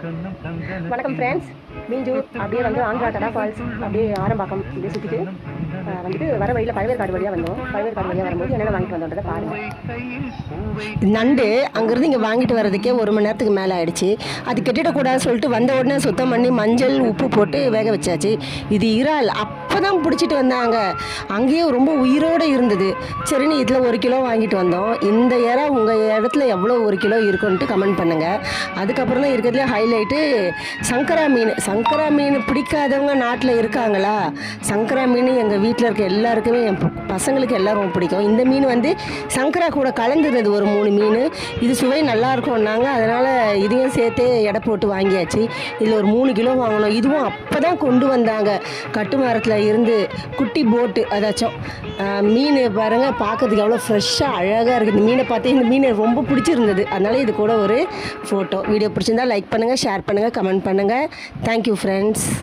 வணக்கம் ஃப்ரெண்ட்ஸ். மீஞ்சூர் அப்படியே வந்து ஆந்திரா தடா ஃபால்ஸ் அப்படியே ஆரம்பாக்கம் அப்படியே சுற்றிட்டு வந்துட்டு வர வழியில் பழவேற்காடு வழியாக வந்தோம். பழவேற்காடு வழியாக வரும்போது என்னென்ன வாங்கிட்டு வந்தோன்றதை பாருங்கள். நண்டு அங்கேருந்து இங்கே வாங்கிட்டு வர்றதுக்கே 1 மணி நேரத்துக்கு மேலே ஆயிடுச்சு. அது கெட்டிடக்கூடாதுன்னு சொல்லிட்டு வந்த உடனே சுத்தம் பண்ணி மஞ்சள் உப்பு போட்டு வேக வச்சாச்சு. இது இறால் அப்போ தான் பிடிச்சிட்டு வந்தாங்க. அங்கேயே ரொம்ப உயிரோடு இருந்தது. சரின்னு இதில் 1 கிலோ வாங்கிட்டு வந்தோம். இந்த இறா உங்கள் இடத்துல எவ்வளோ 1 கிலோ இருக்குன்ட்டு கமெண்ட் பண்ணுங்கள். அதுக்கப்புறம் தான் இருக்கிறதுல ஹைலைட்டு சங்கரா மீன். சங்கரா மீன் பிடிக்காதவங்க நாட்டில் இருக்காங்களா? சங்கரா மீன் எங்கள் வீட்டில் இருக்க எல்லாருக்குமே, என் பசங்களுக்கு எல்லோரும் பிடிக்கும். இந்த மீன் வந்து சங்கரா கூட கலந்துருது ஒரு 3 மீன். இது சுவை நல்லாயிருக்கும்னாங்க. அதனால் இதையும் சேர்த்து எடை போட்டு வாங்கியாச்சு. இதில் ஒரு 3 கிலோ வாங்கணும். இதுவும் அப்போ தான் கொண்டு வந்தாங்க கட்டுமரத்தில் இருந்து. குட்டி போட்டு அதாச்சும் மீன் பாருங்கள், பார்க்கறதுக்கு எவ்வளோ ஃப்ரெஷ்ஷாக அழகாக இருக்குது. இந்த மீனை பார்த்து இந்த மீனை ரொம்ப பிடிச்சிருந்தது. அதனால் இது கூட ஒரு ஃபோட்டோ வீடியோ பிடிச்சிருந்தா லைக் பண்ணுங்கள், ஷேர் பண்ணுங்கள், கமெண்ட் பண்ணுங்கள். Thank you friends.